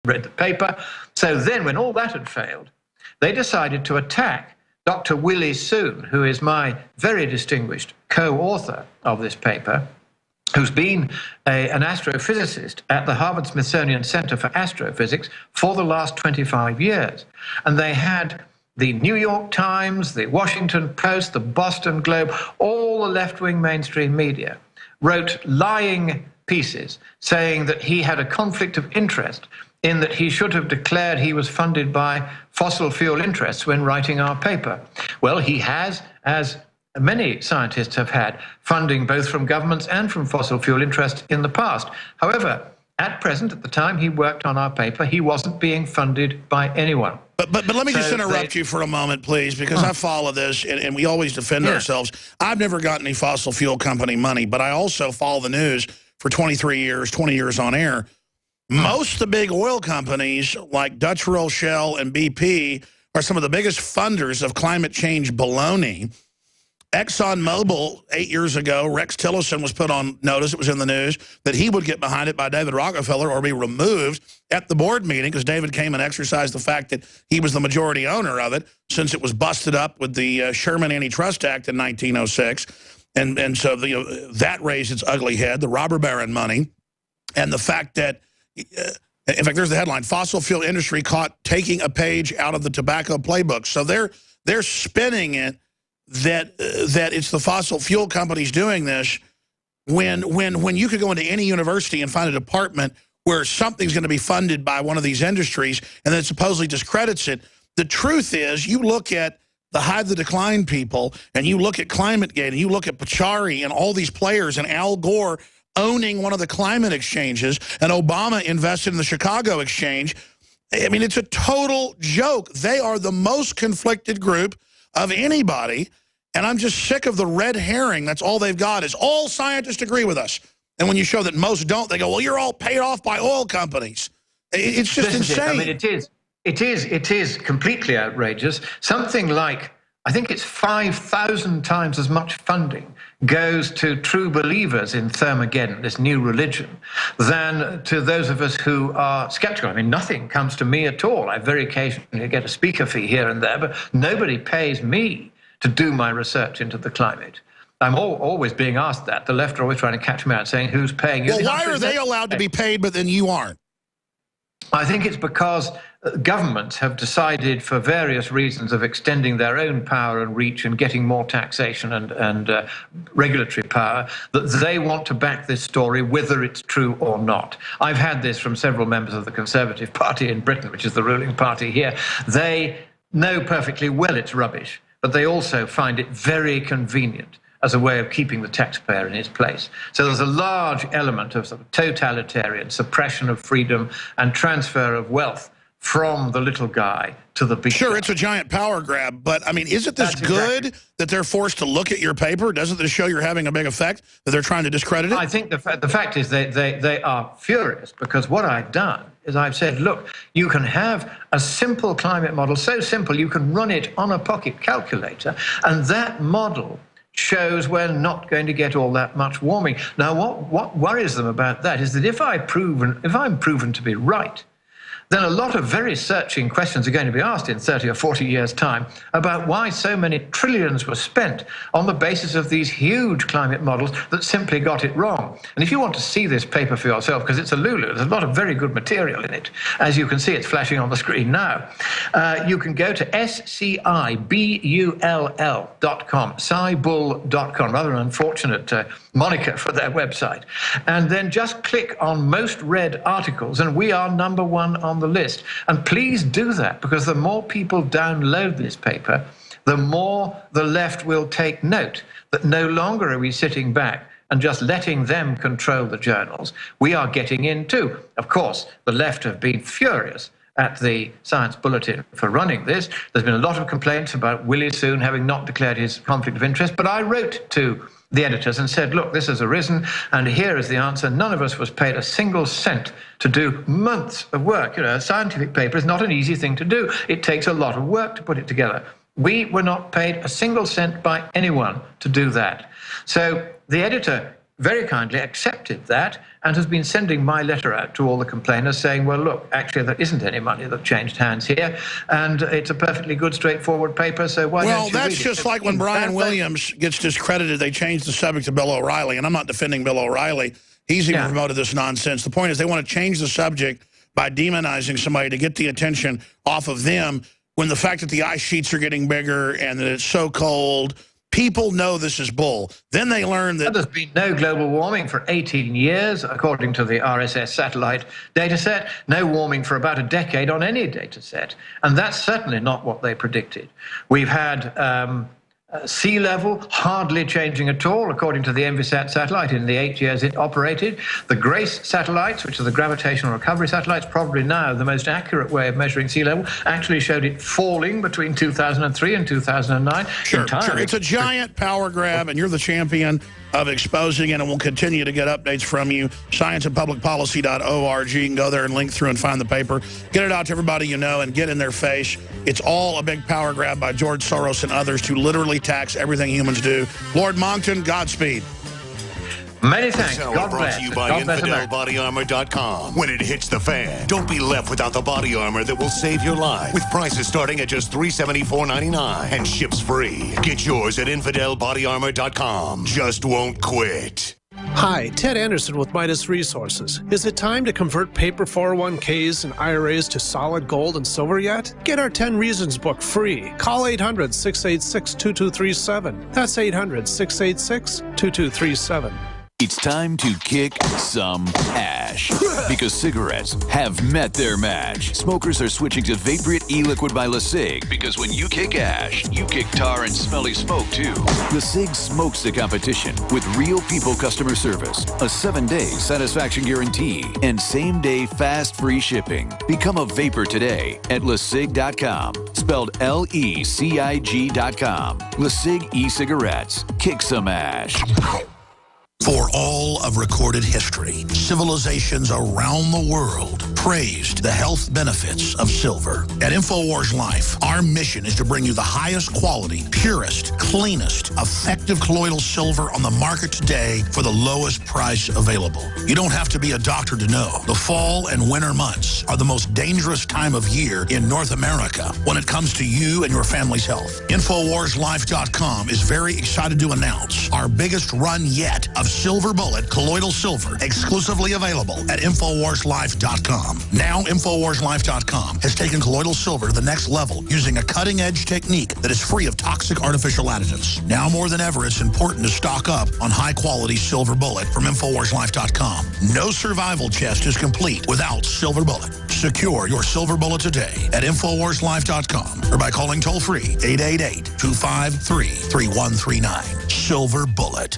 read the paper. So then, when all that had failed, they decided to attack Dr. Willie Soon, who is my very distinguished co-author of this paper, who's been an astrophysicist at the Harvard-Smithsonian Center for Astrophysics for the last 25 years. And they had the New York Times, the Washington Post, the Boston Globe, all the left-wing mainstream media wrote lying pieces saying that he had a conflict of interest, in that he should have declared he was funded by fossil fuel interests when writing our paper. Well, he has, as many scientists have had, funding both from governments and from fossil fuel interests in the past. However, at present, at the time he worked on our paper, he wasn't being funded by anyone. But let me just interrupt you for a moment, please, because I follow this, and we always defend ourselves. I've never gotten any fossil fuel company money, but I also follow the news for 23 years, 20 years on air. Most of the big oil companies, like Dutch Royal Shell and BP, are some of the biggest funders of climate change baloney. ExxonMobil, 8 years ago, Rex Tillerson was put on notice, it was in the news, that he would get behind it by David Rockefeller or be removed at the board meeting, because David came and exercised the fact that he was the majority owner of it, since it was busted up with the Sherman Antitrust Act in 1906. And so that raised its ugly head, the robber baron money, and the fact that, in fact, there's the headline, fossil fuel industry caught taking a page out of the tobacco playbook. So they're spinning it that it's the fossil fuel companies doing this, when you could go into any university and find a department where something's going to be funded by one of these industries and then supposedly discredits it. The truth is, you look at the Hide the Decline people, and you look at ClimateGate, and you look at Pachari and all these players, and Al Gore owning one of the climate exchanges, and Obama invested in the Chicago exchange. I mean, it's a total joke. They are the most conflicted group of anybody, and I'm just sick of the red herring. That's all they've got, is all scientists agree with us. And when you show that most don't, they go, well, you're all paid off by oil companies. It's just insane. I mean, it is completely outrageous. Something like, I think it's 5,000 times as much funding goes to true believers in Thermageddon, this new religion, than to those of us who are skeptical. I mean, nothing comes to me at all. I very occasionally get a speaker fee here and there, but nobody pays me to do my research into the climate. I'm always being asked that. The left are always trying to catch me out, saying, who's paying you? Well, why are they allowed to be paid, but then you aren't? I think it's because governments have decided, for various reasons, of extending their own power and reach and getting more taxation and regulatory power, that they want to back this story whether it's true or not. I've had this from several members of the Conservative Party in Britain, which is the ruling party here. They know perfectly well it's rubbish, but they also find it very convenient as a way of keeping the taxpayer in his place. So there's a large element of sort of totalitarian suppression of freedom and transfer of wealth from the little guy to the big guy. It's a giant power grab, but I mean, isn't this good that they're forced to look at your paper? Doesn't this show you're having a big effect, that they're trying to discredit it? I think the fact is they are furious, because what I've done is I've said, look, you can have a simple climate model, so simple you can run it on a pocket calculator, and that model shows we're not going to get all that much warming. Now, what worries them about that is that if I'm proven to be right, then a lot of very searching questions are going to be asked in 30 or 40 years' time about why so many trillions were spent on the basis of these huge climate models that simply got it wrong. And if you want to see this paper for yourself, because it's a Lulu, there's a lot of very good material in it. As you can see, it's flashing on the screen now. You can go to scibull.com, scibull.com, rather an unfortunate moniker for their website, and then just click on most read articles, and we are #1 on the list. And please do that, because the more people download this paper, the more the left will take note that no longer are we sitting back and just letting them control the journals. We are getting in too. Of course, the left have been furious at the Science Bulletin for running this. There's been a lot of complaints about Willie Soon having not declared his conflict of interest, but I wrote to the editors and said, look, this has arisen, and here is the answer. None of us was paid a single cent to do months of work. You know, a scientific paper is not an easy thing to do. It takes a lot of work to put it together. We were not paid a single cent by anyone to do that. So the editor very kindly accepted that and has been sending my letter out to all the complainers saying, well, look, actually, there isn't any money that changed hands here, and it's a perfectly good, straightforward paper, so why don't you read it? Well, that's just like when Brian Williams gets discredited, they change the subject to Bill O'Reilly, and I'm not defending Bill O'Reilly. He's even promoted this nonsense. The point is they want to change the subject by demonizing somebody to get the attention off of them when the fact that the ice sheets are getting bigger and that it's so cold, people know this is bull. Then they learn that there's been no global warming for 18 years, according to the RSS satellite data set. No warming for about a decade on any data set. And that's certainly not what they predicted. We've had sea level hardly changing at all, according to the Envisat satellite in the 8 years it operated. The GRACE satellites, which are the gravitational recovery satellites, probably now the most accurate way of measuring sea level, actually showed it falling between 2003 and 2009. Sure. It's a giant power grab, and you're the champion of exposing it, and we'll continue to get updates from you. Scienceandpublicpolicy.org. You can go there and link through and find the paper. Get it out to everybody you know and get in their face. It's all a big power grab by George Soros and others to literally tax everything humans do. Lord Monckton, Godspeed. Many thanks. God brought bless. to you by InfidelBodyArmor.com. When it hits the fan, don't be left without the body armor that will save your life. With prices starting at just $374.99 and ships free. Get yours at InfidelBodyArmor.com. Just won't quit. Hi, Ted Anderson with Midas Resources. Is it time to convert paper 401ks and IRAs to solid gold and silver yet? Get our 10 Reasons book free. Call 800-686-2237. That's 800-686-2237. It's time to kick some ash because cigarettes have met their match. Smokers are switching to Vaporite e-liquid by LeSig because when you kick ash, you kick tar and smelly smoke too. LeSig smokes the competition with real people customer service, a 7-day satisfaction guarantee, and same-day fast free shipping. Become a vapor today at LeSig.com, spelled LECIG.com. LeSig e-cigarettes. Kick some ash. For all of recorded history, civilizations around the world praised the health benefits of silver. At InfoWars Life, our mission is to bring you the highest quality, purest, cleanest, effective colloidal silver on the market today for the lowest price available. You don't have to be a doctor to know. The fall and winter months are the most dangerous time of year in North America when it comes to you and your family's health. InfoWarsLife.com is very excited to announce our biggest run yet of Silver Bullet colloidal silver, exclusively available at InfoWarsLife.com. Now, InfoWarsLife.com has taken colloidal silver to the next level using a cutting-edge technique that is free of toxic artificial additives. Now more than ever, it's important to stock up on high-quality Silver Bullet from InfoWarsLife.com. No survival chest is complete without Silver Bullet. Secure your Silver Bullet today at InfoWarsLife.com or by calling toll-free 888-253-3139. Silver Bullet.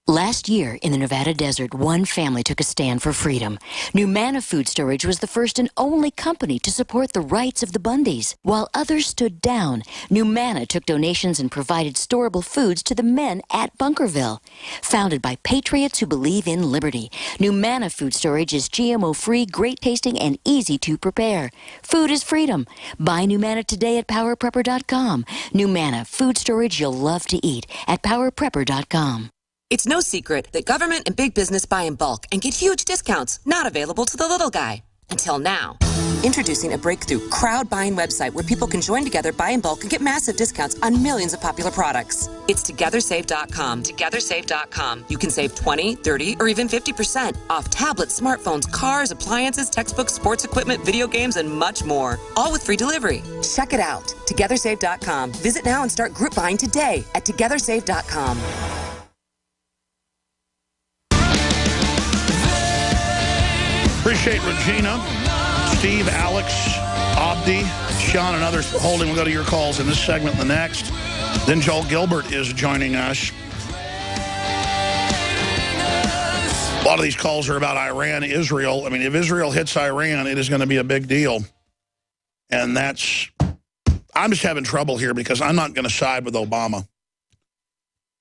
Last year, in the Nevada desert, one family took a stand for freedom. Numanna Food Storage was the first and only company to support the rights of the Bundys. While others stood down, Numanna took donations and provided storable foods to the men at Bunkerville. Founded by patriots who believe in liberty, Numanna Food Storage is GMO-free, great tasting, and easy to prepare. Food is freedom. Buy Numanna today at PowerPrepper.com. Numanna Food Storage you'll love to eat at PowerPrepper.com. It's no secret that government and big business buy in bulk and get huge discounts not available to the little guy. Until now. Introducing a breakthrough crowd buying website where people can join together, buy in bulk, and get massive discounts on millions of popular products. It's TogetherSave.com. TogetherSave.com. You can save 20, 30, or even 50% off tablets, smartphones, cars, appliances, textbooks, sports equipment, video games, and much more. All with free delivery. Check it out. TogetherSave.com. Visit now and start group buying today at TogetherSave.com. Appreciate Regina, Steve, Alex, Abdi, Sean, and others holding. We'll go to your calls in this segment and the next. Then Joel Gilbert is joining us. A lot of these calls are about Iran, Israel. I mean, if Israel hits Iran, it is going to be a big deal. And that's... I'm just having trouble here because I'm not going to side with Obama.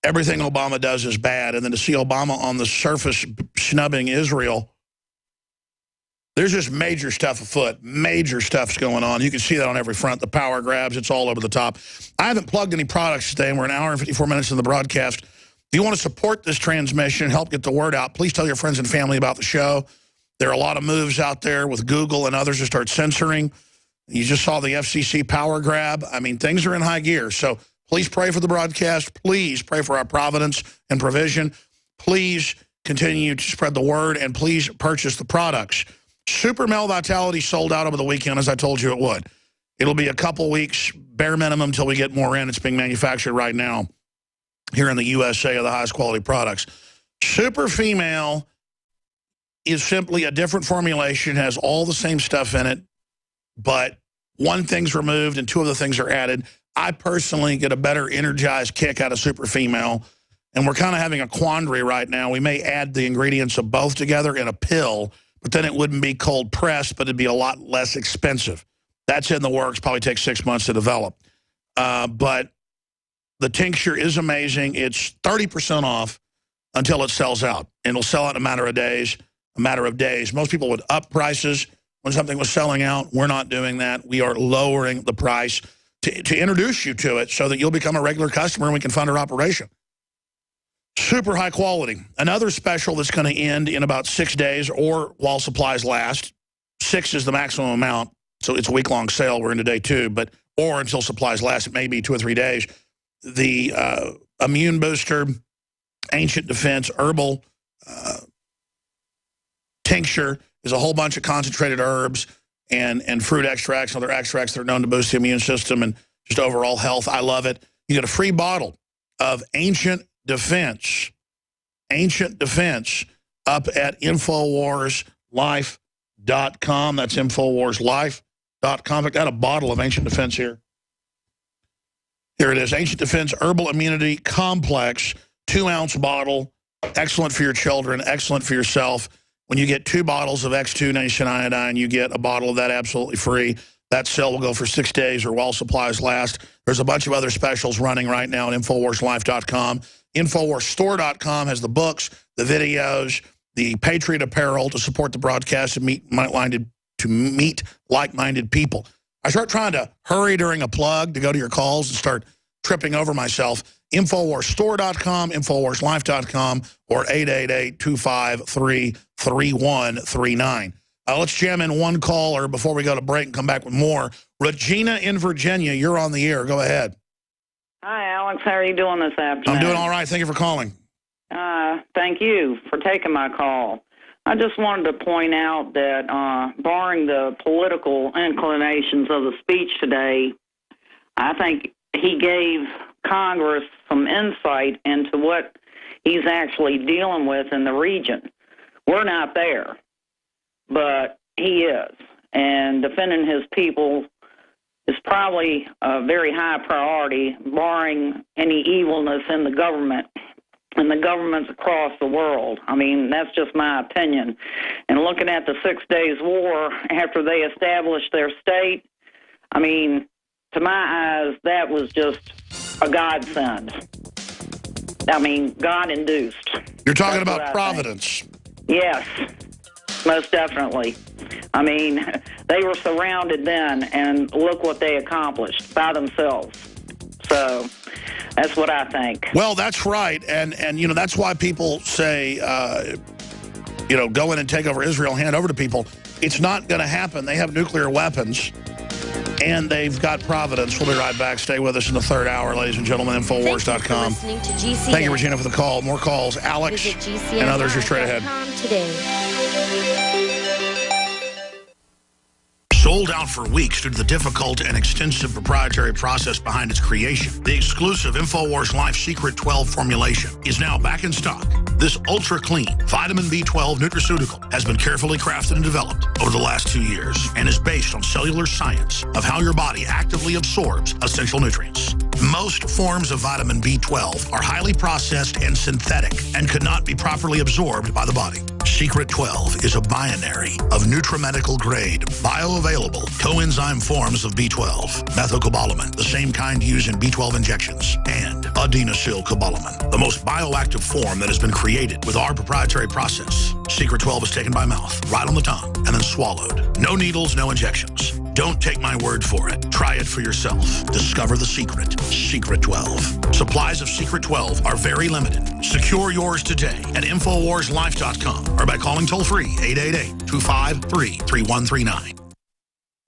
Everything Obama does is bad. And then to see Obama on the surface snubbing Israel... There's just major stuff afoot. Major stuff's going on. You can see that on every front. The power grabs, it's all over the top. I haven't plugged any products today, and we're an hour and 54 minutes in the broadcast. If you want to support this transmission, help get the word out, please tell your friends and family about the show. There are a lot of moves out there with Google and others to start censoring. You just saw the FCC power grab. I mean, things are in high gear. So please pray for the broadcast. Please pray for our providence and provision. Please continue to spread the word, and please purchase the products. Super Male Vitality sold out over the weekend, as I told you it would. It'll be a couple weeks, bare minimum, until we get more in. It's being manufactured right now here in the USA of the highest quality products. Super Female is simply a different formulation, has all the same stuff in it, but one thing's removed and two other things are added. I personally get a better energized kick out of Super Female, and we're kind of having a quandary right now. We may add the ingredients of both together in a pill, but then it wouldn't be cold pressed, but it'd be a lot less expensive. That's in the works, probably takes 6 months to develop. But the tincture is amazing. It's 30% off until it sells out. And it'll sell out in a matter of days. Most people would up prices when something was selling out. We're not doing that. We are lowering the price to introduce you to it so that you'll become a regular customer and we can fund our operation. Super high quality. Another special that's going to end in about 6 days or while supplies last. 6 is the maximum amount, so it's a week-long sale. We're into day 2, or until supplies last. It may be 2 or 3 days. The Immune Booster, Ancient Defense, Herbal Tincture is a whole bunch of concentrated herbs and fruit extracts and other extracts that are known to boost the immune system and just overall health. I love it. You get a free bottle of Ancient Defense up at InfoWarsLife.com. That's InfoWarsLife.com. I got a bottle of Ancient Defense here. Here it is, Ancient Defense Herbal Immunity Complex, 2-ounce bottle, excellent for your children, excellent for yourself. When you get 2 bottles of X2 niacinamide, you get a bottle of that absolutely free. That sale will go for 6 days or while supplies last. There's a bunch of other specials running right now at InfoWarsLife.com. InfoWarsStore.com has the books, the videos, the Patriot apparel to support the broadcast and meet like-minded people. I start trying to hurry during a plug to go to your calls and start tripping over myself. InfoWarsStore.com, InfoWarsLife.com, or 888-253-3139. Let's jam in one caller before we go to break and come back with more. Regina in Virginia, you're on the air. Go ahead. Hi, Alex. How are you doing this afternoon? I'm doing all right. Thank you for calling. Thank you for taking my call. I just wanted to point out that barring the political inclinations of the speech today, I think he gave Congress some insight into what he's actually dealing with in the region. We're not there, but he is. And defending his people is probably a very high priority, barring any evilness in the government and the governments across the world. I mean, that's just my opinion. And looking at the 6 Days War after they established their state, I mean, to my eyes, that was just a godsend. I mean, God-induced. You're talking about Providence. Yes, most definitely. I mean, they were surrounded then, and look what they accomplished by themselves. So that's what I think. Well, that's right. And you know, that's why people say, you know, go in and take over Israel, hand over to people. It's not going to happen. They have nuclear weapons, and they've got Providence. We'll be right back. Stay with us in the third hour, ladies and gentlemen. Infowars.com. Thank you, Regina, for the call. More calls. Alex and others are straight ahead. Sold out for weeks due to the difficult and extensive proprietary process behind its creation, the exclusive InfoWars Life Secret 12 formulation is now back in stock. This ultra-clean vitamin B12 nutraceutical has been carefully crafted and developed over the last 2 years and is based on cellular science of how your body actively absorbs essential nutrients. Most forms of vitamin B12 are highly processed and synthetic and could not be properly absorbed by the body. Secret 12 is a binary of nutramedical grade, bioavailable coenzyme forms of B12, methylcobalamin, the same kind used in B12 injections, and adenosylcobalamin, the most bioactive form that has been created with our proprietary process. Secret 12 is taken by mouth, right on the tongue, and then swallowed. No needles, no injections. Don't take my word for it. Try it for yourself. Discover the secret. Secret 12. Supplies of Secret 12 are very limited. Secure yours today at InfoWarsLife.com or by calling toll-free 888-253-3139.